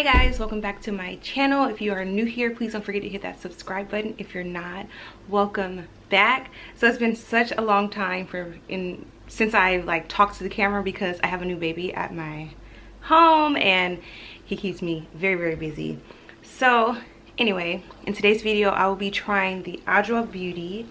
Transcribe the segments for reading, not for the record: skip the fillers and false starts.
Hi guys, welcome back to my channel. If you are new here, please don't forget to hit that subscribe button. If you're not, welcome back. So it's been such a long time since I talked to the camera because I have a new baby at my home and he keeps me very busy. So anyway, in today's video I will be trying the Adwoa Beauty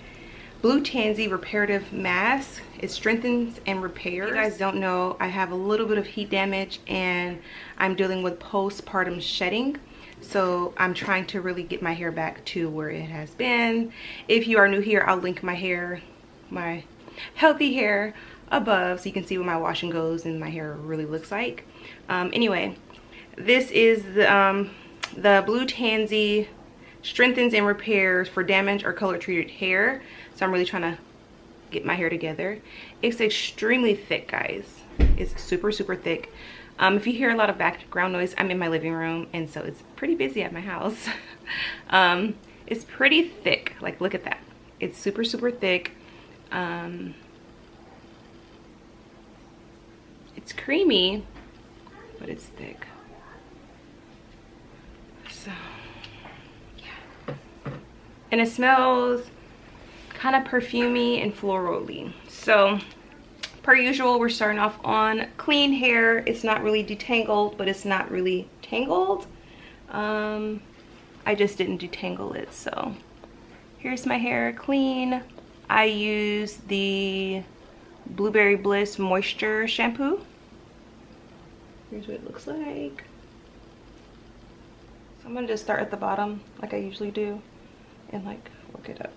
Blue Tansy Reparative Mask. It strengthens and repairs. If you guys don't know, I have a little bit of heat damage and I'm dealing with postpartum shedding. So I'm trying to really get my hair back to where it has been. If you are new here, I'll link my hair, my healthy hair above so you can see where my wash and goes and my hair really looks like. Anyway, this is the Blue Tansy strengthens and repairs for damaged or color treated hair. So I'm really trying to get my hair together. It's extremely thick, guys. It's super thick. If you hear a lot of background noise, I'm in my living room and so it's pretty busy at my house. It's pretty thick. Like, look at that. It's super thick. It's creamy, but it's thick. So yeah, and it smells kind of perfumey and florally. So per usual, we're starting off on clean hair. It's not really detangled, but it's not really tangled. I just didn't detangle it. So here's my hair clean. I use the Blueberry Bliss Moisture Shampoo. Here's what it looks like. So I'm gonna just start at the bottom like I usually do and work it up.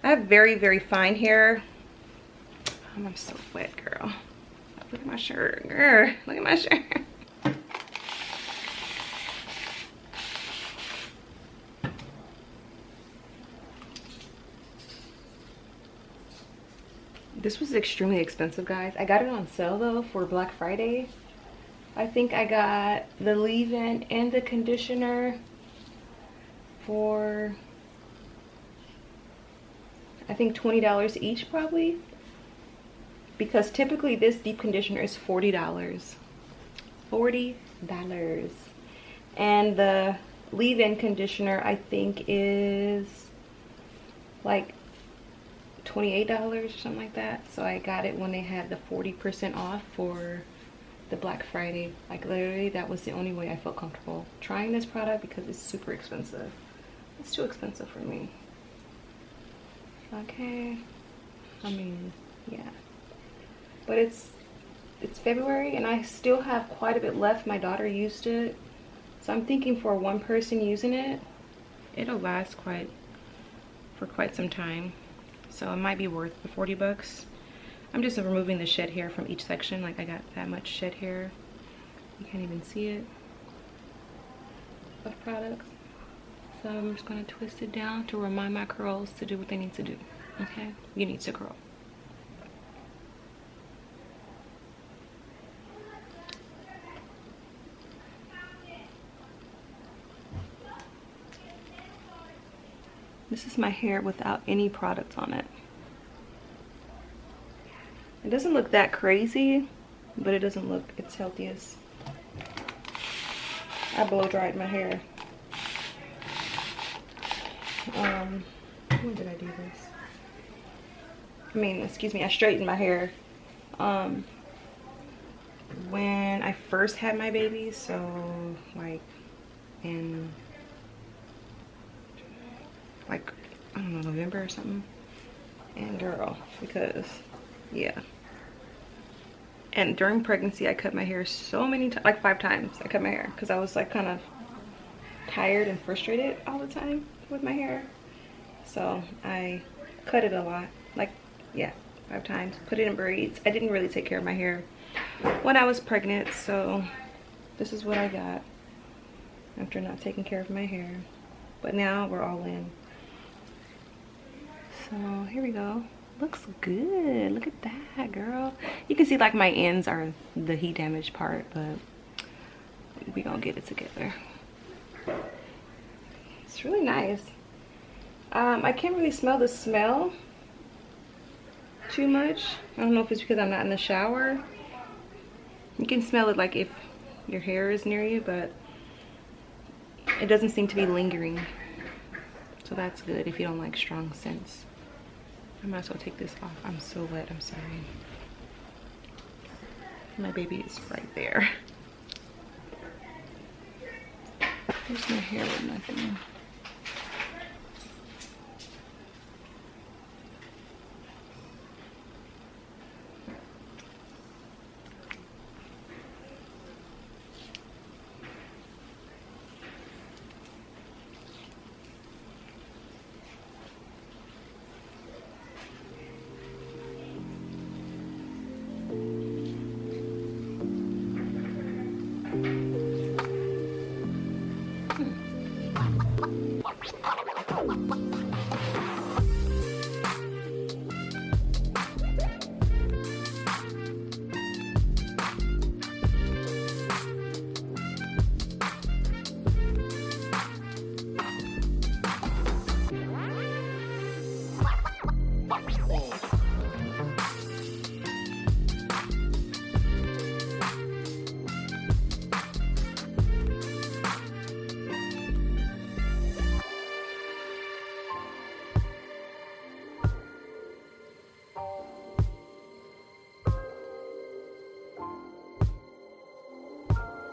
I have very fine hair. I'm so wet, girl. Look at my shirt, girl. Look at my shirt. This was extremely expensive, guys. I got it on sale though for Black Friday. I think I got the leave-in and the conditioner for I think $20 each probably, because typically this deep conditioner is $40. $40. And the leave-in conditioner I think is like $28 or something like that. So I got it when they had the 40% off for the Black Friday. Like, literally that was the only way I felt comfortable trying this product because it's super expensive. It's too expensive for me. Okay, I mean, yeah, but it's February and I still have quite a bit left. My daughter used it, so I'm thinking for one person using it, it'll last for quite some time. So it might be worth the 40 bucks. I'm just removing the shed hair from each section. Like, I got that much shed hair, you can't even see it, of products. So I'm just gonna twist it down to remind my curls to do what they need to do. Okay, you need to curl. This is my hair without any product on it. It doesn't look that crazy, but it doesn't look its healthiest. I blow dried my hair. When did I do this? I mean, excuse me, I straightened my hair when I first had my baby, so in I don't know, November or something. And girl, because yeah. And during pregnancy I cut my hair so many times, like 5 times I cut my hair because I was kind of tired and frustrated all the time with my hair. So I cut it a lot, yeah, 5 times. Put it in braids. I didn't really take care of my hair when I was pregnant, so this is what I got after not taking care of my hair. But now we're all in. So here we go. Looks good. Look at that, girl. You can see my ends are the heat damage part, but we gonna get it together. It's really nice. I can't really smell the smell too much. I don't know if it's because I'm not in the shower. You can smell it if your hair is near you, but It doesn't seem to be lingering. So that's good if you don't like strong scents. I might as well take this off. I'm so wet, I'm sorry. My baby is right there. Here's my hair with nothing.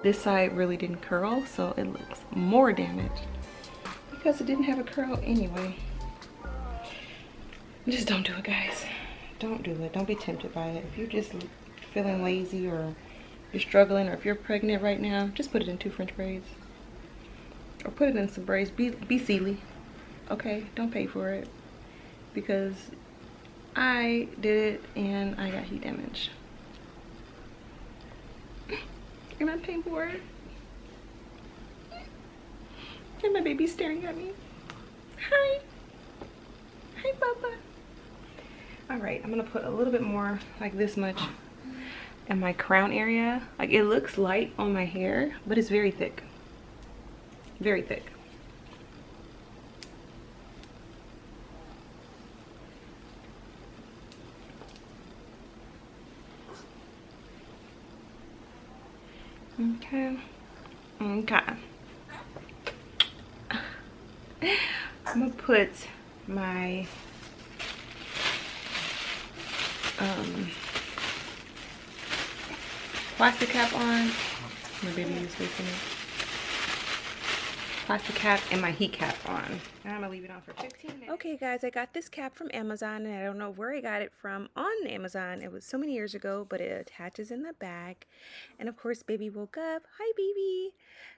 This side really didn't curl, so it looks more damaged because it didn't have a curl anyway. Just don't do it, guys. Don't do it. Don't be tempted by it. If you're just feeling lazy or you're struggling, or if you're pregnant right now, just put it in 2 French braids or put it in some braids. Be silly, okay? Don't pay for it, because I did it and I got heat damage. And I'm paying for it. And my baby's staring at me. Hi. Hi, Bubba. All right, I'm gonna put a little bit more, like this much, in my crown area. Like, it looks light on my hair, but it's very thick. Very thick. Okay. Okay. I'm gonna put my plastic cap on. My baby is waking up. Plastic cap and my heat cap on. And I'm gonna leave it on for 15 minutes. Okay guys, I got this cap from Amazon, and I don't know where I got it from on Amazon. It was so many years ago, but it attaches in the back. And of course, baby woke up. Hi, baby.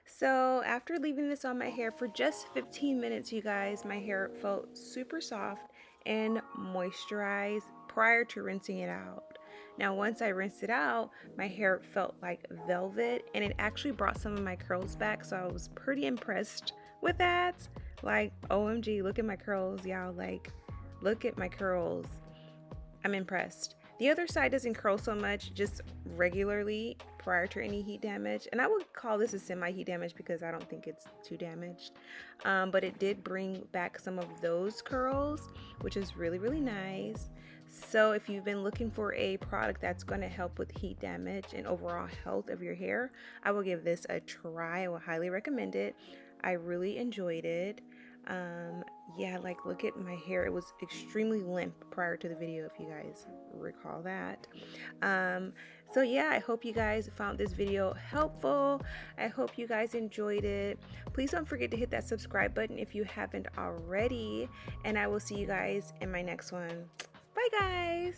So after leaving this on my hair for just 15 minutes, you guys, my hair felt super soft and moisturized prior to rinsing it out. Now, once I rinsed it out, my hair felt like velvet, and it actually brought some of my curls back, so I was pretty impressed with that. Like, OMG, look at my curls, y'all. Like, look at my curls. I'm impressed. The other side doesn't curl so much, just regularly prior to any heat damage. And I would call this a semi-heat damage because I don't think it's too damaged. But it did bring back some of those curls, which is really, really nice. So if you've been looking for a product that's going to help with heat damage and overall health of your hair, I will give this a try. I will highly recommend it. I really enjoyed it. Yeah, like, look at my hair. It was extremely limp prior to the video, if you guys recall that. So yeah, I hope you guys found this video helpful. I hope you guys enjoyed it. Please don't forget to hit that subscribe button if you haven't already, and I will see you guys in my next one. Bye guys.